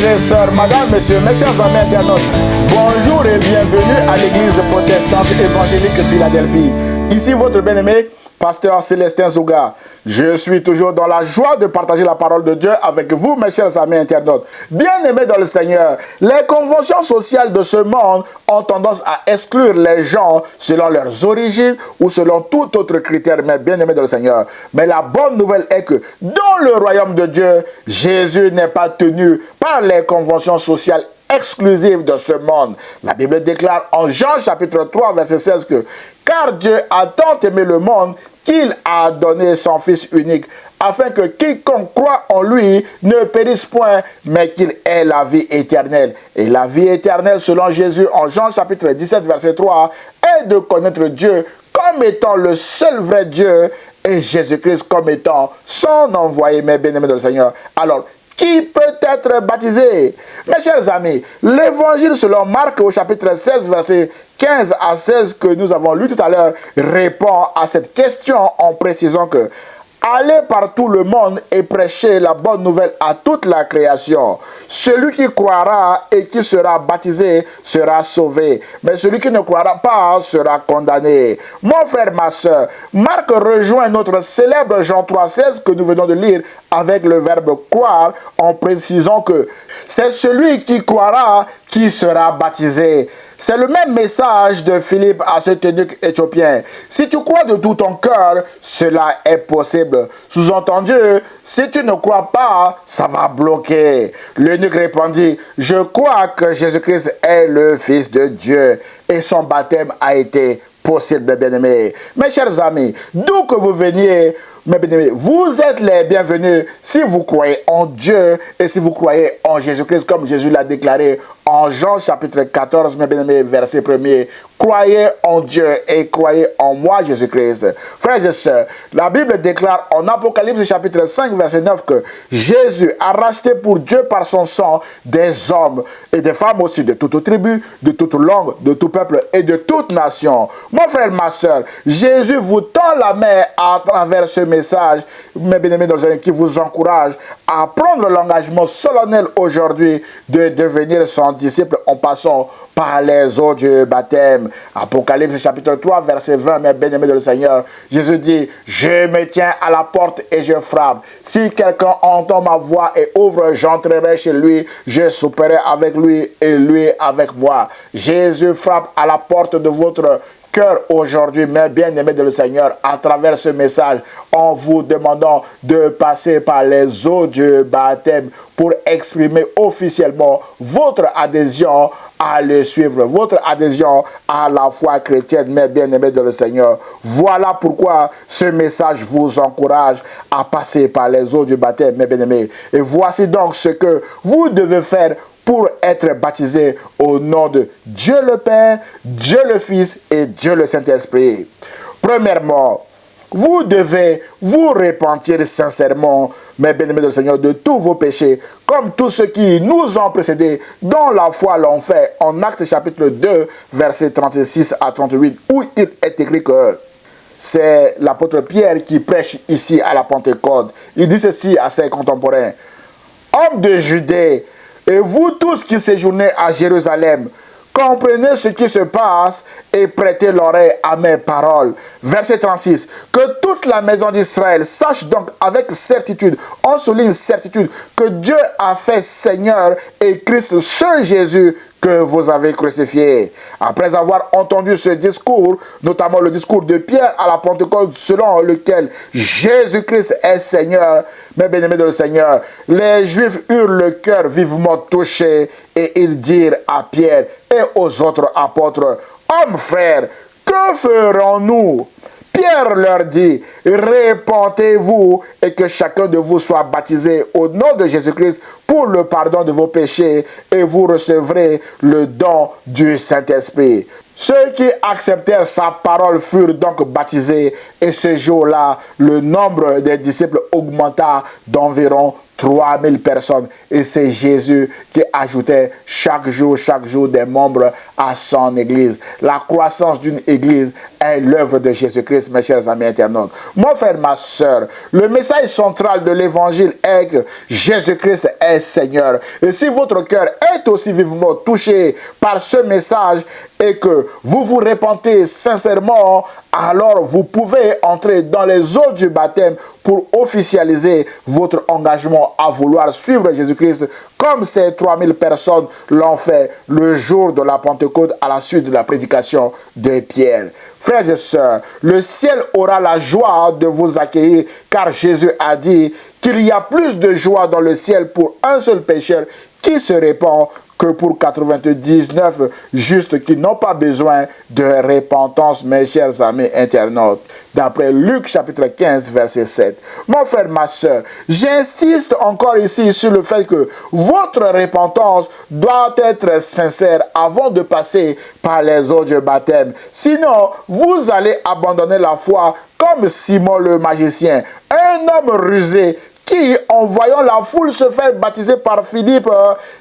et sœurs, madame, monsieur, mes chers amis internautes, bonjour et bienvenue à l'église protestante évangélique Philadelphie. Ici votre bien-aimé, pasteur Célestin Zouga. Je suis toujours dans la joie de partager la parole de Dieu avec vous, mes chers amis internautes. Bien-aimés dans le Seigneur, les conventions sociales de ce monde ont tendance à exclure les gens selon leurs origines ou selon tout autre critère, mais bien-aimés dans le Seigneur. Mais la bonne nouvelle est que dans le royaume de Dieu, Jésus n'est pas tenu par les conventions sociales exclusive de ce monde. La Bible déclare en Jean chapitre 3 verset 16 que « Car Dieu a tant aimé le monde qu'il a donné son Fils unique, afin que quiconque croit en lui ne périsse point, mais qu'il ait la vie éternelle. » Et la vie éternelle, selon Jésus, en Jean chapitre 17 verset 3, est de connaître Dieu comme étant le seul vrai Dieu et Jésus-Christ comme étant son envoyé, mes bien-aimés dans le Seigneur. Alors, qui peut être baptisé? Mes chers amis, l'évangile selon Marc au chapitre 16, verset 15 à 16 que nous avons lu tout à l'heure répond à cette question en précisant que allez par tout le monde et prêchez la bonne nouvelle à toute la création. Celui qui croira et qui sera baptisé sera sauvé, mais celui qui ne croira pas sera condamné. Mon frère, ma soeur, Marc rejoint notre célèbre Jean 3,16 que nous venons de lire avec le verbe croire en précisant que c'est celui qui croira qui sera baptisé. C'est le même message de Philippe à cet eunuque éthiopien. Si tu crois de tout ton cœur, cela est possible. Sous-entendu, si tu ne crois pas, ça va bloquer. L'eunuque répondit, je crois que Jésus-Christ est le Fils de Dieu. Et son baptême a été possible, bien-aimés. Mes chers amis, d'où que vous veniez, mes bien-aimés, vous êtes les bienvenus si vous croyez en Dieu et si vous croyez en Jésus-Christ, comme Jésus l'a déclaré en Jean chapitre 14, mes bien-aimés, verset 1er. Croyez en Dieu et croyez en moi, Jésus-Christ. Frères et sœurs, la Bible déclare en Apocalypse chapitre 5, verset 9 que Jésus a racheté pour Dieu par son sang des hommes et des femmes aussi de toute tribu, de toute langue, de tout peuple et de toute nation. Mon frère, ma sœur, Jésus vous tend la main à travers ce message, mes bien-aimés, qui vous encourage à prendre l'engagement solennel aujourd'hui de devenir son disciple en passant par les eaux du baptême. Apocalypse chapitre 3 verset 20, mes bien-aimés de le Seigneur, Jésus dit, je me tiens à la porte et je frappe. Si quelqu'un entend ma voix et ouvre, j'entrerai chez lui, je souperai avec lui et lui avec moi. Jésus frappe à la porte de votre cœur aujourd'hui, mes bien-aimés de le Seigneur, à travers ce message, en vous demandant de passer par les eaux du baptême pour exprimer officiellement votre adhésion à le suivre, votre adhésion à la foi chrétienne, mes bien-aimés de le Seigneur. Voilà pourquoi ce message vous encourage à passer par les eaux du baptême, mes bien-aimés. Et voici donc ce que vous devez faire pour être baptisé au nom de Dieu le Père, Dieu le Fils et Dieu le Saint-Esprit. Premièrement, vous devez vous repentir sincèrement, mes bien-aimés de le Seigneur, de tous vos péchés, comme tous ceux qui nous ont précédés dans la foi l'ont fait, en Actes chapitre 2, versets 36 à 38, où il est écrit que c'est l'apôtre Pierre qui prêche ici à la Pentecôte. Il dit ceci à ses contemporains. Hommes de Judée, et vous tous qui séjournez à Jérusalem, comprenez ce qui se passe et prêtez l'oreille à mes paroles. Verset 36. Que toute la maison d'Israël sache donc avec certitude, on souligne certitude, que Dieu a fait Seigneur et Christ ce Jésus que vous avez crucifié. Après avoir entendu ce discours, notamment le discours de Pierre à la Pentecôte, selon lequel Jésus-Christ est Seigneur, mes bien-aimés de le Seigneur, les Juifs eurent le cœur vivement touché et ils dirent à Pierre et aux autres apôtres, hommes frères, que ferons-nous? Pierre leur dit, répentez-vous et que chacun de vous soit baptisé au nom de Jésus-Christ pour le pardon de vos péchés et vous recevrez le don du Saint-Esprit. Ceux qui acceptèrent sa parole furent donc baptisés et ce jour-là, le nombre des disciples augmenta d'environ 3000 personnes. Et c'est Jésus qui ajoutait chaque jour des membres à son église. La croissance d'une église est l'œuvre de Jésus-Christ, mes chers amis internautes. Mon frère, ma soeur, le message central de l'évangile est que Jésus-Christ est Seigneur. Et si votre cœur est aussi vivement touché par ce message et que vous vous repentez sincèrement, alors vous pouvez entrer dans les eaux du baptême pour officialiser votre engagement à vouloir suivre Jésus-Christ comme ces 3000 personnes l'ont fait le jour de la Pentecôte à la suite de la prédication de Pierre. Frères et sœurs, le ciel aura la joie de vous accueillir car Jésus a dit qu'il y a plus de joie dans le ciel pour un seul pécheur qui se répand que pour 99 justes qui n'ont pas besoin de repentance, mes chers amis internautes. D'après Luc chapitre 15, verset 7. Mon frère, ma soeur, j'insiste encore ici sur le fait que votre repentance doit être sincère avant de passer par les eaux du baptême. Sinon, vous allez abandonner la foi comme Simon le magicien, un homme rusé qui, en voyant la foule se faire baptiser par Philippe,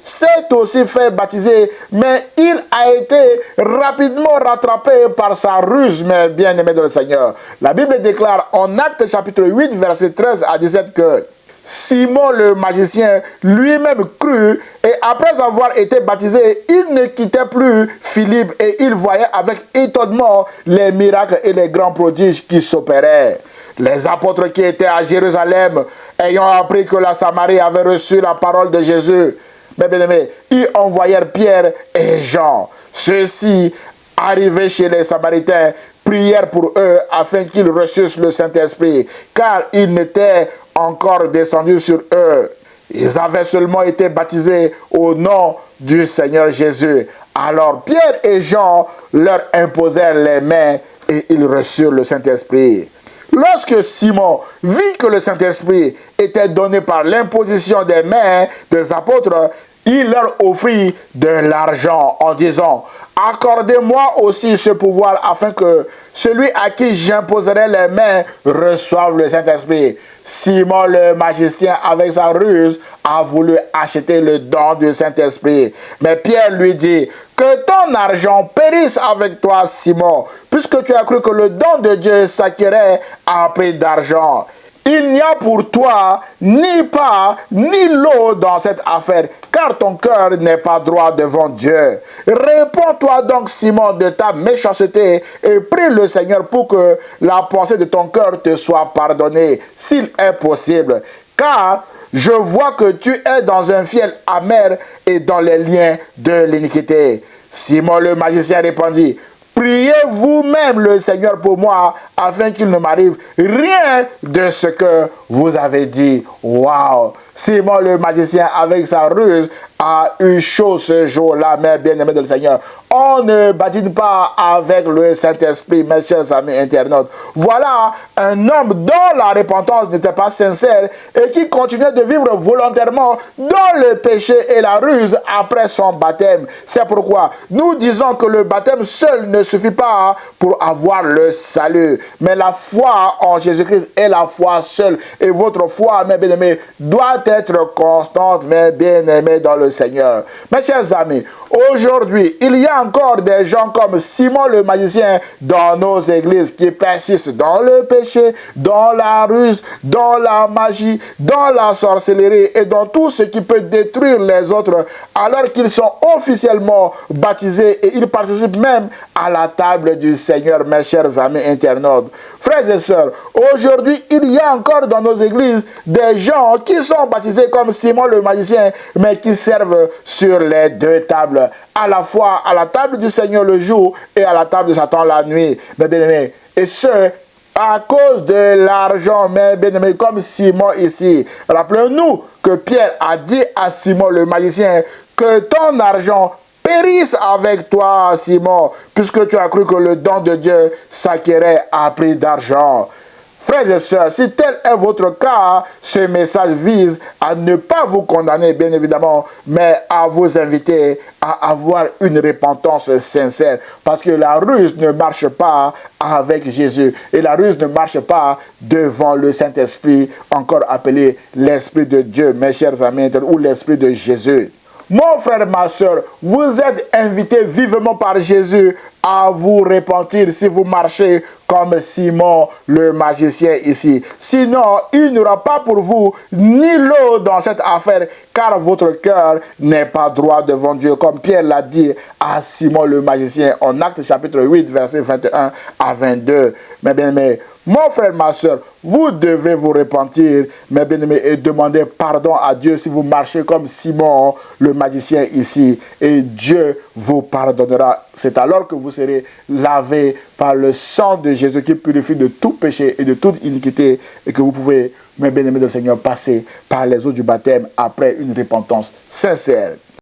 s'est aussi fait baptiser, mais il a été rapidement rattrapé par sa ruse, mes bien-aimés dans le Seigneur. La Bible déclare en Actes chapitre 8, verset 13 à 17 que Simon le magicien lui-même crut et après avoir été baptisé, il ne quittait plus Philippe et il voyait avec étonnement les miracles et les grands prodiges qui s'opéraient. Les apôtres qui étaient à Jérusalem, ayant appris que la Samarie avait reçu la parole de Jésus, mes bien-aimés, ils envoyèrent Pierre et Jean. Ceux-ci, arrivés chez les Samaritains, prièrent pour eux afin qu'ils reçussent le Saint-Esprit, car il n'était encore descendu sur eux. Ils avaient seulement été baptisés au nom du Seigneur Jésus. Alors Pierre et Jean leur imposèrent les mains et ils reçurent le Saint-Esprit. Lorsque Simon vit que le Saint-Esprit était donné par l'imposition des mains des apôtres, il leur offrit de l'argent en disant « Accordez-moi aussi ce pouvoir afin que celui à qui j'imposerai les mains reçoive le Saint-Esprit. » Simon le magicien, avec sa ruse, a voulu acheter le don du Saint-Esprit. Mais Pierre lui dit « Que ton argent périsse avec toi, Simon, puisque tu as cru que le don de Dieu s'acquérait à prix d'argent. » Il n'y a pour toi ni part ni lot dans cette affaire, car ton cœur n'est pas droit devant Dieu. Réponds-toi donc, Simon, de ta méchanceté et prie le Seigneur pour que la pensée de ton cœur te soit pardonnée, s'il est possible. Car je vois que tu es dans un fiel amer et dans les liens de l'iniquité. Simon le magicien répondit « Priez vous-même le Seigneur pour moi, afin qu'il ne m'arrive rien de ce que vous avez dit. » Waouh! Simon le magicien, avec sa ruse, a eu chaud ce jour-là, mes bien-aimés de le Seigneur. On ne badine pas avec le Saint-Esprit, mes chers amis internautes. Voilà un homme dont la repentance n'était pas sincère et qui continuait de vivre volontairement dans le péché et la ruse après son baptême. C'est pourquoi nous disons que le baptême seul ne suffit pas pour avoir le salut. Mais la foi en Jésus-Christ est la foi seule. Et votre foi, mes bien-aimés, doit être constante, mes bien-aimés dans le Seigneur. Mes chers amis, aujourd'hui, il y a encore des gens comme Simon le magicien dans nos églises qui persistent dans le péché, dans la ruse, dans la magie, dans la sorcellerie et dans tout ce qui peut détruire les autres alors qu'ils sont officiellement baptisés et ils participent même à la table du Seigneur, mes chers amis internautes. Frères et sœurs, aujourd'hui, il y a encore dans nos églises des gens qui sont baptisés comme Simon le magicien, mais qui servent sur les deux tables, à la fois à la table du Seigneur le jour et à la table de Satan la nuit. Mes bien-aimés, et ce, à cause de l'argent, mes bien-aimés, comme Simon ici. Rappelons-nous que Pierre a dit à Simon le magicien que ton argent périsse avec toi, Simon, puisque tu as cru que le don de Dieu s'acquérait à prix d'argent. Frères et sœurs, si tel est votre cas, ce message vise à ne pas vous condamner, bien évidemment, mais à vous inviter à avoir une repentance sincère. Parce que la ruse ne marche pas avec Jésus. Et la ruse ne marche pas devant le Saint-Esprit, encore appelé l'Esprit de Dieu, mes chers amis, ou l'Esprit de Jésus. Mon frère, ma soeur, vous êtes invités vivement par Jésus à vous repentir si vous marchez comme Simon le magicien ici. Sinon, il n'y aura pas pour vous ni l'eau dans cette affaire, car votre cœur n'est pas droit devant Dieu, comme Pierre l'a dit à Simon le magicien en Actes chapitre 8, versets 21 à 22. Mais bien aimé, mon frère, ma soeur, vous devez vous repentir, mes bien-aimés, et demander pardon à Dieu si vous marchez comme Simon, le magicien ici. Et Dieu vous pardonnera. C'est alors que vous serez lavés par le sang de Jésus qui purifie de tout péché et de toute iniquité. Et que vous pouvez, mes bien-aimés du Seigneur, passer par les eaux du baptême après une repentance sincère.